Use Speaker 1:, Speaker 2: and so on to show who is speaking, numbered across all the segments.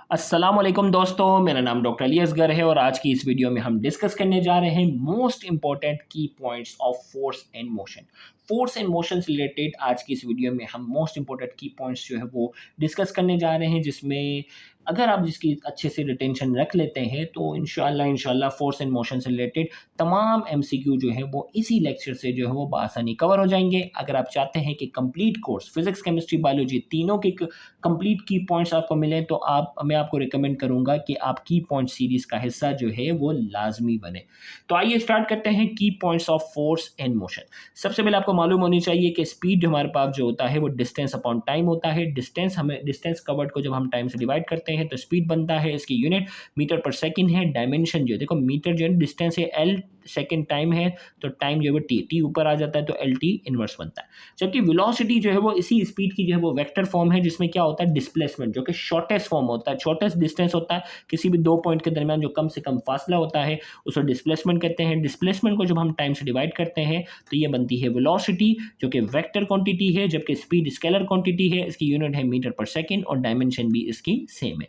Speaker 1: अस्सलामुअलैकुम दोस्तों, मेरा नाम डॉक्टर अली असगर है और आज की इस वीडियो में हम डिस्कस करने जा रहे हैं मोस्ट इंपॉर्टेंट की points of force and motion. Force and motion से रिलेटेड आज की इस वीडियो में हम मोस्ट इंपॉर्टेंट की पॉइंट्स जो है वो डिस्कस करने जा रहे हैं, जिसमें अगर आप जिसकी अच्छे से रिटेंशन रख लेते हैं तो इंशाल्लाह फोर्स एंड मोशन से रिलेटेड तमाम एमसीक्यू जो है वो इसी लेक्चर से जो है वो बआसानी कवर हो जाएंगे। अगर आप चाहते हैं कि complete course physics chemistry biology तीनों के कंप्लीट की पॉइंट्स आपको मिलें तो मैं आपको रिकमेंड करूंगा कि आप की पॉइंट सीरीज का हिस्सा जो है वो लाजमी बने। तो आइए स्टार्ट करते हैं की points of force and motion. सबसे पहले आपको मालूम होनी चाहिए कि स्पीड हमारे पास जो होता है वो डिस्टेंस अपॉन टाइम होता है। डिस्टेंस कवर्ड को जब हम टाइम से डिवाइड करते हैं तो स्पीड बनता है। इसकी यूनिट मीटर पर सेकंड है। डायमेंशन जो है, देखो मीटर जो है डिस्टेंस है एल, सेकंड टाइम है तो टाइम जो है टी ऊपर आ जाता है तो एल टी इनवर्स बनता है। जबकि वेलोसिटी जो है वो इसी स्पीड की जो है वो वेक्टर फॉर्म है, जिसमें क्या होता है डिस्प्लेसमेंट, जो कि शॉर्टेस्ट फॉर्म होता है, शॉर्टेस्ट डिस्टेंस होता है। किसी भी दो पॉइंट के दरमियान जो कम से कम फासला होता है उसे डिस्प्लेसमेंट कहते हैं। डिस्प्लेसमेंट को जब हम टाइम से डिवाइड करते हैं तो ये बनती है वेलोसिटी, जो कि वेक्टर क्वांटिटी है, जबकि स्पीड स्केलर क्वांटिटी है। इसकी यूनिट है मीटर पर सेकंड और डायमेंशन भी इसकी सेम है।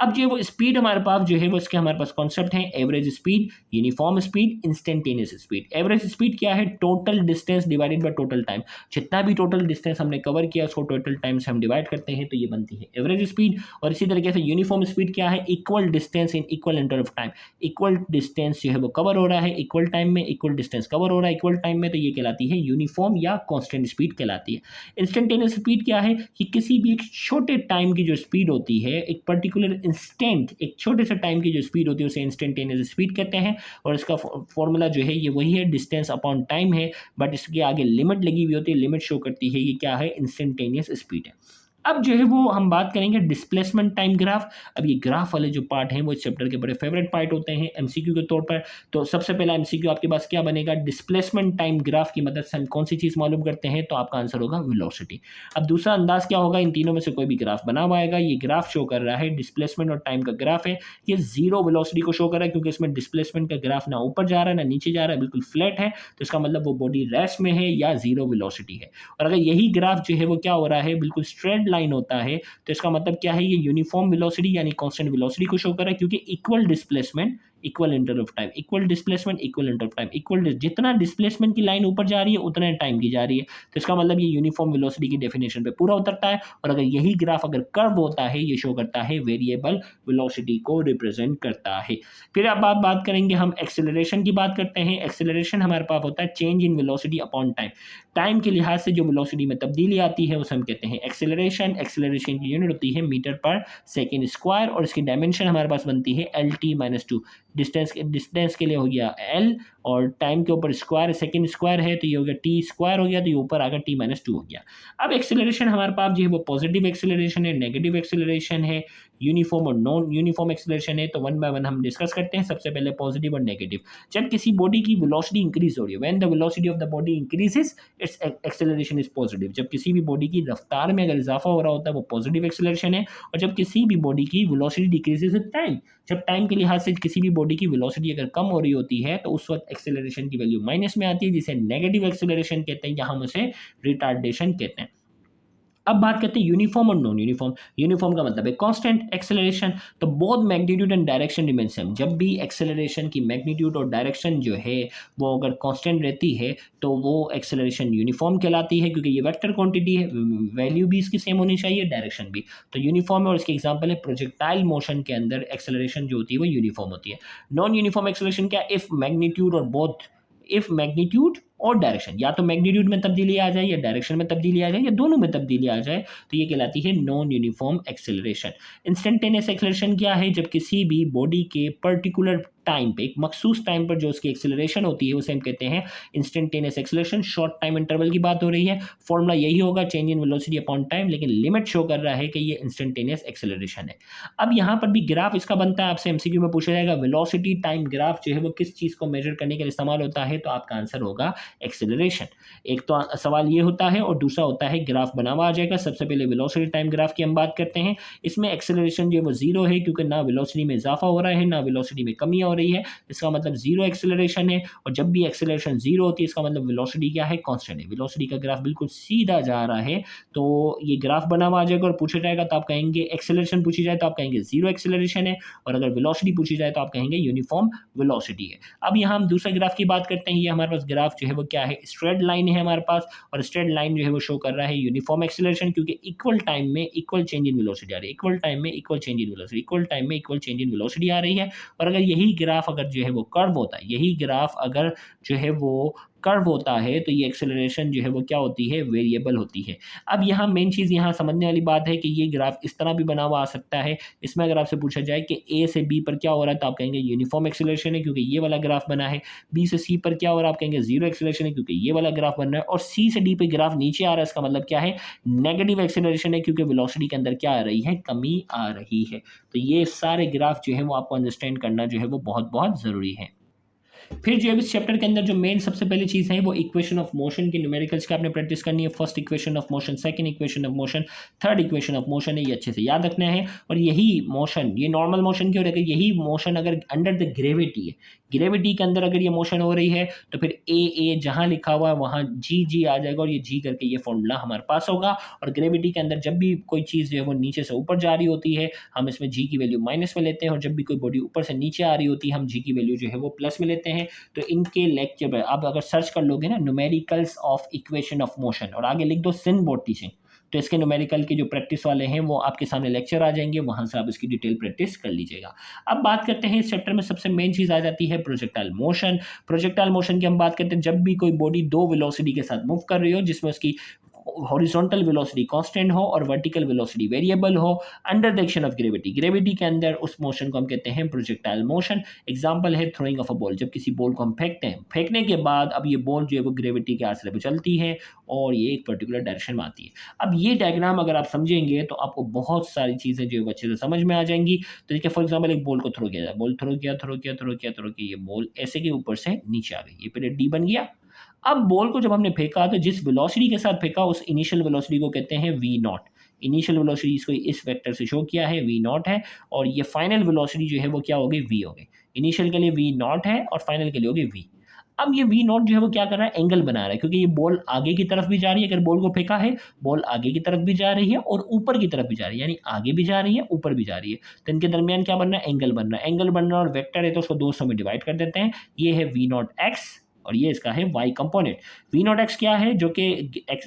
Speaker 1: अब जो वो स्पीड हमारे पास जो है वो इसके हमारे पास कॉन्सेप्ट है average speed, uniform speed, instantaneous speed. Average speed क्या है? Total distance divided by total time. जितना भी टोटल डिस्टेंस हमने कवर किया उसको टोटल टाइम से हम डिवाइड करते हैं तो ये बनती है एवरेज स्पीड। और इसी तरीके से यूनिफॉर्म स्पीड क्या है? Equal distance in equal interval of time. Equal distance जो है वो कवर हो रहा है इक्वल टाइम में, इक्वल डिस्टेंस कवर हो रहा है इक्वल टाइम में, तो ये कहलाती है यूनिफॉर्म या कांस्टेंट स्पीड कहलाती है। इंस्टेंटेनियस स्पीड क्या है? कि किसी भी एक छोटे टाइम की जो स्पीड होती है, एक पर्टिकुलर इंस्टेंट, एक छोटे से टाइम की जो स्पीड होती है उसे इंस्टेंटेनियस स्पीड कहते हैं। और इसका फॉर्मूला जो है ये वही है, डिस्टेंस अपॉन टाइम है, बट इसके आगे लिमिट लगी हुई होती है। लिमिट शो करती है ये क्या है? इंस्टेंटेनियस स्पीड है। अब जो है वो हम बात करेंगे डिस्प्लेसमेंट टाइम ग्राफ। अब ये ग्राफ वाले जो पार्ट हैं वो इस चैप्टर के बड़े फेवरेट पार्ट होते हैं एमसीक्यू के तौर पर। तो सबसे पहला एमसीक्यू आपके पास क्या बनेगा? डिस्प्लेसमेंट टाइम ग्राफ की मदद से हम कौन सी चीज़ मालूम करते हैं? तो आपका आंसर होगा वेलोसिटी। अब दूसरा अंदाज क्या होगा? इन तीनों में से कोई भी ग्राफ बना हुआ आएगा। ये ग्राफ शो कर रहा है डिस्प्लेसमेंट और टाइम का ग्राफ है। ये जीरो वेलोसिटी को शो कर रहा है, क्योंकि इसमें डिस्प्लेसमेंट का ग्राफ ना ऊपर जा रहा है ना नीचे जा रहा है, बिल्कुल फ्लैट है। तो इसका मतलब वो बॉडी रेस्ट में है या जीरो वेलोसिटी है। और अगर यही ग्राफ जो है वो क्या हो रहा है, बिल्कुल स्ट्रेट लाइन होता है, तो इसका मतलब क्या है? ये यूनिफॉर्म वेलोसिटी यानी कांस्टेंट वेलोसिटी को शो कर रहा है, क्योंकि equal displacement equal interval of time, equal displacement equal interval of time, जितना डिस्प्लेसमेंट की लाइन ऊपर जा रही है उतना टाइम की जा रही है। तो इसका मतलब ये यूनिफॉर्म वेलोसिटी की डेफिनेशन पे पूरा उतरता है। और अगर यही ग्राफ अगर कर्व होता है, ये शो करता है वेरिएबल वेलोसिटी को रिप्रेजेंट करता है। फिर अब आप बात करेंगे, हम एक्सेलरेशन की बात करते हैं। एक्सेलरेशन हमारे पास होता है change in velocity upon time. Time के लिहाज से जो वेलोसिटी में तब्दीली आती है उसे हम कहते हैं एक्सेलरेशन। एक्सेलरेशन की यूनिट होती है मीटर पर सेकेंड स्क्वायर और इसकी डायमेंशन हमारे पास बनती है L T minus two. Distance के लिए हो गया एल और टाइम के ऊपर स्क्वायर, सेकेंड स्क्वायर है तो ये हो गया टी स्क्वायर हो गया, तो ये ऊपर आ गया टी माइनस टू हो गया। अब एक्सेलरेशन हमारे पास जो है वो पॉजिटिव एक्सेलरेशन है, नेगेटिव एक्सेलरेशन है, यूनिफॉर्म और नॉन यूनिफॉर्म एक्सेलरेशन है। तो वन बाय वन हम डिस्कस करते हैं। सबसे पहले पॉजिटिव और नेगेटिव। जब किसी बॉडी की वेलोसिटी इंक्रीज हो रही है, when the velocity of the body increases it's acceleration is positive. जब किसी भी बॉडी की रफ्तार में अगर इजाफा हो रहा होता है वो पॉजिटिव एक्सेलरेशन है। और जब किसी भी बॉडी की वेलोसिटी डिक्रीजेस विद टाइम, जब टाइम के लिहाज से किसी भी बॉडी की वेलोसिटी अगर कम हो रही होती है तो उस वक्त एक्सेलरेशन की वैल्यू माइनस में आती है, जिसे नेगेटिव एक्सेलरेशन कहते हैं या हम उसे रिटार्डेशन कहते हैं। अब बात करते हैं यूनिफॉर्म और नॉन यूनिफॉर्म। यूनिफॉर्म का मतलब है कांस्टेंट एक्सेलरेशन। तो both magnitude and direction remain same. जब भी एक्सेलरेशन की मैग्नीट्यूड और डायरेक्शन जो है वो अगर कांस्टेंट रहती है तो वो एक्सेलरेशन यूनिफॉर्म कहलाती है, क्योंकि ये वेक्टर क्वांटिटी है, वैल्यू भी इसकी सेम होनी चाहिए, डायरेक्शन भी। तो यूनिफॉर्म है और इसके एग्जांपल है प्रोजेक्टाइल मोशन के अंदर एक्सेलरेशन जो होती है वो यूनिफॉर्म होती है। नॉन यूनिफॉर्म एक्सेलरेशन क्या? इफ मैग्नीट्यूड और बोथ, इफ मैग्नीट्यूड और डायरेक्शन, या तो मैग्नीट्यूड में तब्दीली आ जाए या डायरेक्शन में तब्दीली आ जाए या दोनों में तब्दीली आ जाए, तो ये कहलाती है non uniform acceleration. Instantaneous acceleration क्या है? जब किसी भी बॉडी के पर्टिकुलर टाइम पे, एक मखसूस टाइम पर जो उसकी एक्सेलरेशन होती है उसे हम कहते हैं instantaneous acceleration. Short time interval की बात हो रही है, फॉर्मूला यही होगा change in velocity upon time, लेकिन लिमिट शो कर रहा है कि ये इंस्टेंटेनियस एक्सेलरेशन है। अब यहाँ पर भी ग्राफ इसका बनता है, आपसे एमसीक्यू में पूछा जाएगा वेलोसिटी टाइम ग्राफ जो है वो किस चीज़ को मेजर करने के लिए इस्तेमाल होता है, तो आपका आंसर होगा एक्सेलरेशन। एक तो सवाल ये होता है और दूसरा होता है ग्राफ बना हुआ आ जाएगा। सबसे पहले वेलोसिटी टाइम ग्राफ की हम बात करते हैं। इसमें एक्सेलरेशन जो है वो जीरो है, क्योंकि ना वेलोसिटी में इजाफा हो रहा है ना वेलोसिटी में कमी हो हो रही है, इसका मतलब जीरो एक्सेलरेशन है, और जब भी एक्सेलरेशन जीरो होती है इसका मतलब वेलोसिटी क्या है, कांस्टेंट है। वेलोसिटी का ग्राफ बिल्कुल सीधा जा रहा है, तो ये ग्राफ बना हुआ आ जाएगा और पूछा जाएगा तो आप कहेंगे, एक्सेलरेशन पूछी जाए तो आप कहेंगे जीरो एक्सेलरेशन है, और अगर वेलोसिटी पूछी जाए तो आप कहेंगे यूनिफॉर्म वेलोसिटी है। अब यहाँ हम दूसरे ग्राफ की बात करते हैं। ये हमारे पास ग्राफ जो है वो क्या है, स्ट्रेट लाइन है हमारे पास, और स्ट्रेट लाइन जो है वो शो कर रहा है यूनिफॉर्म एक्सेलरेशन, क्योंकि इक्वल टाइम में इक्वल चेंज इन वेलोसिटी आ रही है, इक्वल टाइम में equal change in velocity, equal time में इक्वल चेंज इन वेलोसिटी आ रही है। और अगर यही ग्राफ अगर जो है वो कर्व होता है, यही ग्राफ अगर जो है वो कर्व होता है, तो ये एक्सेलरेशन जो है वो क्या होती है, वेरिएबल होती है। अब यहाँ मेन चीज़ यहाँ समझने वाली बात है कि ये ग्राफ इस तरह भी बना हुआ आ सकता है। इसमें अगर आपसे पूछा जाए कि ए से बी पर क्या हो रहा है, तो आप कहेंगे यूनिफॉर्म एक्सेलरेशन है, क्योंकि ये वाला ग्राफ बना है। बी से सी पर क्या हो रहा है, आप कहेंगे जीरो एक्सेलरेशन है, क्योंकि ये वाला ग्राफ बन रहा है। और सी से डी पे ग्राफ नीचे आ रहा है, इसका मतलब क्या है, नेगेटिव एक्सेलरेशन है, क्योंकि वेलोसिटी के अंदर क्या आ रही है, कमी आ रही है। तो ये सारे ग्राफ जो है वो आपको अंडरस्टैंड करना जो है वो बहुत बहुत ज़रूरी है। फिर जो है इस चैप्टर के अंदर जो मेन सबसे पहली चीज़ है वो इक्वेशन ऑफ मोशन की न्यूमेरिकल्स की आपने प्रैक्टिस करनी है। First equation of motion, second equation of motion, third equation of motion है, ये अच्छे से याद रखना है। और यही मोशन, ये नॉर्मल मोशन क्यों रहेगा, यही मोशन अगर अंडर द ग्रेविटी है, ग्रेविटी के अंदर अगर ये मोशन हो रही है, तो फिर ए जहाँ लिखा हुआ है वहाँ जी आ जाएगा, और ये जी करके ये फॉर्मूला हमारे पास होगा। और ग्रेविटी के अंदर जब भी कोई चीज़ जो है वो नीचे से ऊपर जा रही होती है, हम इसमें जी की वैल्यू माइनस में लेते हैं, और जब भी कोई बॉडी ऊपर से नीचे आ रही होती है, हम जी की वैल्यू जो है वो प्लस में लेते हैं। तो इनके लेक्चर आप अगर सर्च कर लोगे ना, numericals of equation of motion, और आगे लिख दो सिन बोर्ड टीचिंग, तो इसके न्यूमेरिकल के जो प्रैक्टिस वाले हैं वो आपके सामने लेक्चर आ जाएंगे, वहां से आप इसकी डिटेल प्रैक्टिस कर लीजिएगा। अब बात करते हैं इस चैप्टर में सबसे मेन चीज़ आ जाती है प्रोजेक्टाइल मोशन। प्रोजेक्टाइल मोशन की हम बात करते हैं जब भी कोई बॉडी दो वेलोसिटी के साथ मूव कर रही हो, जिसमें उसकी हॉरिजॉन्टल वेलोसिटी कांस्टेंट हो और वर्टिकल वेलोसिटी वेरिएबल हो, under the action of gravity, gravity के अंदर उस मोशन को हम कहते हैं प्रोजेक्टाइल मोशन। एग्जांपल है थ्रोइंग ऑफ अ बॉल, जब किसी बॉल को हम फेंकते हैं, फेंकने के बाद अब ये बॉल जो है वो ग्रेविटी के आसरे पर चलती है और ये एक पर्टिकुलर डायरेक्शन में आती है। अब ये डायग्राम अगर आप समझेंगे तो आपको बहुत सारी चीज़ें जो है अच्छे से समझ में आ जाएंगी। तो देखिए फॉर एग्जाम्पल एक बॉल को थ्रो किया जाए, बॉल थ्रो किया, ये बॉल ऐसे के ऊपर से नीचे आ गई, ये पहले डी बन गया। अब बॉल को जब हमने फेंका तो जिस वेलोसिटी के साथ फेंका उस इनिशियल वेलोसिटी को कहते हैं वी नॉट। इनिशियल वेलोसिटी इसको इस वेक्टर से शो किया है, वी नॉट है, और ये फाइनल वेलोसिटी जो है वो क्या होगी, वी होगी। इनिशियल के लिए वी नॉट है और फाइनल के लिए होगी वी। अब ये वी नॉट जो है वो क्या कर रहा है, एंगल बना रहा है, क्योंकि ये बॉल आगे की तरफ भी जा रही है। अगर बॉल को फेंका है, बॉल आगे की तरफ भी जा रही है और ऊपर की तरफ भी जा रही है, यानी आगे भी जा रही है, ऊपर भी जा रही है। तो इनके दरमियान क्या बन रहा है, एंगल बन रहा है। एंगल बन रहा है और वेक्टर है तो उसको 200 में डिवाइड कर देते हैं। ये है वी नॉट एक्स और ये इसका है y component. V naught x क्या है, जो कि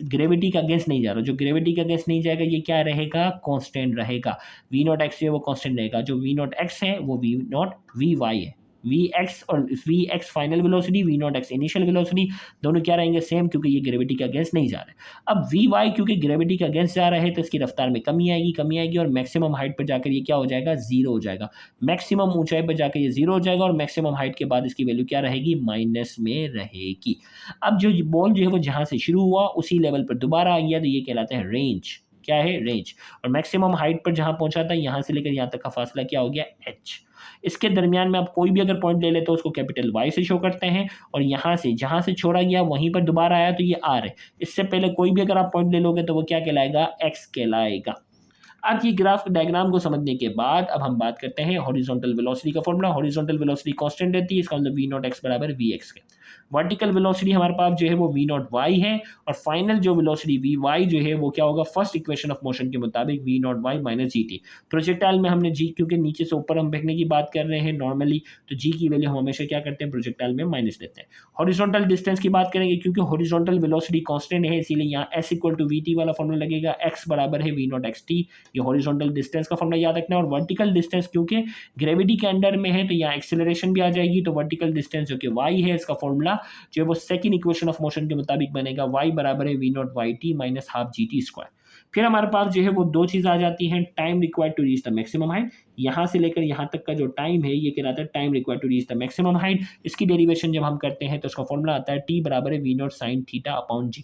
Speaker 1: ग्रेविटी का अगेंस्ट नहीं जा रहा, जो ग्रेविटी का अगेंस्ट नहीं जाएगा ये क्या रहेगा, कांस्टेंट रहेगा। वी नॉट एक्स जो है वो कांस्टेंट रहेगा, जो वी नॉट एक्स है वो वी नॉट वी वाई है। वी एक्स और v x final velocity, v naught x initial velocity, दोनों क्या रहेंगे, सेम, क्योंकि ये ग्रेविटी के अगेंस्ट नहीं जा रहे। अब वी वाई क्योंकि ग्रेविटी के अगेंस्ट जा रहा है तो इसकी रफ्तार में कमी आएगी और मैक्सिमम हाइट पर जाकर ये क्या हो जाएगा, जीरो हो जाएगा। मैक्सिमम ऊंचाई पर जाकर ये जीरो हो जाएगा और मैक्सिमम हाइट के बाद इसकी वैल्यू क्या रहेगी, माइनस में रहेगी। अब जो बॉल जो है वो जहाँ से शुरू हुआ उसी लेवल पर दोबारा आ गया, तो ये कहलाता है रेंज। क्या है, रेंज। और मैक्सिमम हाइट पर जहाँ पहुंचा था यहाँ से लेकर यहाँ तक का फासला क्या हो गया, एच। इसके दरमियान में आप कोई भी अगर पॉइंट ले लेते हो उसको कैपिटल वाई से शो करते हैं, और यहाँ से जहाँ से छोड़ा गया वहीं पर दोबारा आया तो ये आर है। इससे पहले कोई भी अगर आप पॉइंट ले लोगे तो वो क्या कहलाएगा, एक्स कहलाएगा। अब ये ग्राफ डायग्राम को समझने के बाद अब हम बात करते हैं हॉरिजॉन्टल वेलोसिटी का फॉर्मूला। हॉरिजॉन्टल वेलोसिटी कांस्टेंट रहती है, इसका मतलब वी नॉट एक्स बराबर वी एक्स के। वर्टिकल वेलोसिटी हमारे पास जो है वो वी नॉट वाई है, और फाइनल जो वेलोसिटी वी वाई जो है वो क्या होगा, फर्स्ट इक्वेशन ऑफ मोशन के मुताबिक v naught y minus g t. Projectile में हमने जी, क्योंकि नीचे से ऊपर हम फेंकने की बात कर रहे हैं नॉर्मली, तो जी की वैल्यू हम हमेशा क्या करते हैं, प्रोजेक्टाइल में माइनस लेते हैं। हॉरिजॉन्टल डिस्टेंस की बात करेंगे, क्योंकि हॉरिजॉन्टल वेलोसिटी कांस्टेंट है इसीलिए यहाँ s equal to v t वाला फॉर्मूला लगेगा, एक्स बराबर है वी नॉट एक्स टी। ये हॉरिजॉन्टल डिस्टेंस का फॉर्मूला याद रखना है। और वर्टिकल डिस्टेंस क्योंकि ग्रेविटी के अंडर में है तो यहाँ एक्सेलरेशन भी आ जाएगी, तो वर्टिकल डिस्टेंस जो कि वाई है इसका फॉर्मूला जो है वो सेकंड इक्वेशन ऑफ मोशन के मुताबिक बनेगा, y बराबर है we naught y t minus half g t square. फिर हमारे पास जो है वो दो चीज़ आ जाती हैं, time required to reach the maximum height. यहाँ से लेकर यहाँ तक का जो टाइम है ये कहलाता है time required to reach the maximum height. इसकी डेरिवेशन जब हम करते हैं तो उसका फॉर्मूला आता है टी बराबर है we naught sine theta upon g.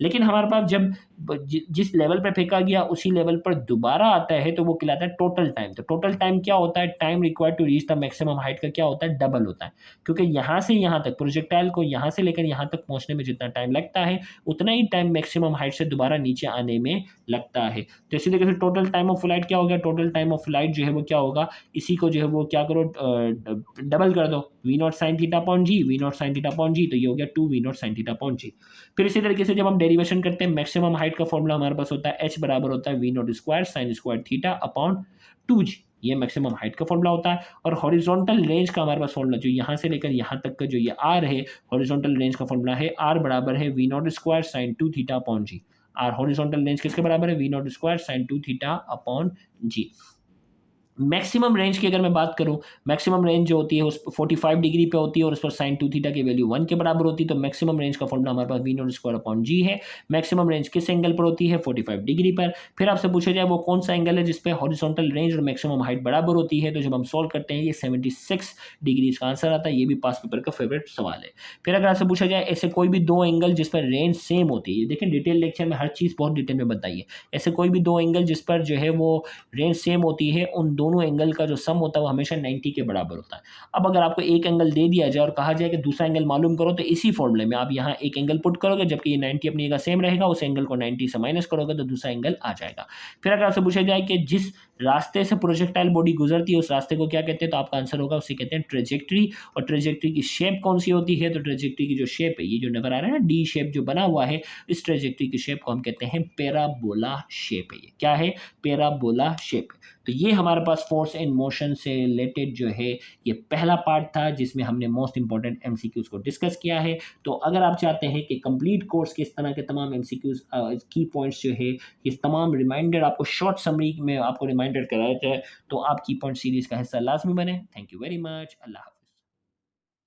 Speaker 1: लेकिन हमारे पास जब जिस लेवल पर फेंका गया उसी लेवल पर दोबारा आता है तो वो कहलाता है टोटल टाइम। तो टोटल टाइम क्या होता है, time required to reach the maximum height का क्या होता है, डबल होता है। क्योंकि यहाँ से यहाँ तक प्रोजेक्टाइल को यहाँ से लेकर यहाँ तक पहुँचने में जितना टाइम लगता है उतना ही टाइम मैक्सिमम हाइट से दोबारा नीचे आने में लगता है। तो इसी तरीके से टोटल टाइम ऑफ फ्लाइट क्या हो गया, टोटल टाइम ऑफ फ्लाइट जो है वो क्या होगा, इसी को जो है वो क्या करो, डबल कर दो, V naught sine theta upon g, V naught sine theta upon g, तो ये हो गया 2 V naught sine theta upon g. फिर इसी तरीके से जब हम डेरिवेशन करते हैं मैक्सिमम हाइट का फॉर्मूला हमारे पास होता है एच बराबर होता है we naught square sine square theta upon 2g, ये मैक्सिमम हाइट का फॉर्मूला होता है। और हॉरिजॉन्टल रेंज का हमारे पास फॉर्मूला जो यहाँ से लेकर यहाँ तक का जो ये आर है, हॉरिजॉन्टल रेंज का फॉर्मूला है आर बराबर है we naught square sine 2 theta upon g. R horizontal range किसके बराबर है, we naught square sine 2 theta upon g. Maximum range की अगर मैं बात करूं, मैक्सिमम रेंज जो होती है उस 45 डिग्री पे होती है और उस पर साइन 2 थीटा की वैल्यू 1 के बराबर होती है। तो मैक्सिमम रेंज का फॉर्मूला हमारे पास वी नॉट स्क्वायर अपॉन जी है। मैक्सिमम रेंज किस एंगल पर होती है, 45 डिग्री पर। फिर आपसे पूछा जाए वो कौन सा एंगल है जिसपे हॉरिजॉन्टल रेंज और मैक्सिमम हाइट बराबर होती है, तो जब हम सॉल्व करते हैं ये 76 डिग्री इसका आंसर आता है। ये भी पास पेपर का फेवरेट सवाल है। फिर अगर आपसे पूछा जाए ऐसे कोई भी दो एंगल जिस पर रेंज सेम होती है, देखिए डिटेल लेक्चर में हर चीज़ बहुत डिटेल में बताइए, ऐसे कोई भी दो एंगल जिस पर जो है वो रेंज सेम होती है, उन दोनों एंगल का जो सम होता है वो हमेशा 90 के बराबर होता है। अब अगर आपको एक एंगल दे दिया जाए और कहा जाए कि दूसरा एंगल मालूम करो, तो इसी फॉर्मूले में आप यहाँ एक एंगल पुट करोगे, जबकि ये 90 अपनी जगह सेम रहेगा, उस एंगल को 90 से माइनस करोगे तो दूसरा एंगल आ जाएगा। फिर अगर आपसे पूछा जाए कि जिस रास्ते से प्रोजेक्टाइल बॉडी गुजरती है उस रास्ते को क्या कहते हैं, तो आपका आंसर होगा उसे कहते हैं ट्रेजेक्ट्री। और ट्रेजेक्ट्री की शेप कौन सी होती है, तो ट्रेजेक्ट्री की जो शेप है, ये जो नजर आ रहा है ना डी शेप जो बना हुआ है, इस ट्रेजेक्ट्री की शेप को हम कहते हैं पैराबोला शेप है। ये क्या है, पैराबोला शेप। तो ये हमारे पास फोर्स एंड मोशन से रिलेटेड जो है ये पहला पार्ट था जिसमें हमने मोस्ट इंपॉर्टेंट एमसीक्यूज को डिस्कस किया है। तो अगर आप चाहते हैं कि कंप्लीट कोर्स के इस तरह के तमाम एमसीक्यूज की पॉइंट्स जो है इस तमाम रिमाइंडर आपको शॉर्ट समरी में आपको रिमाइंडर कराया जाए, तो आप की पॉइंट सीरीज का हिस्सा लाजमी बने। Thank you very much. Allah हाफ़िज़।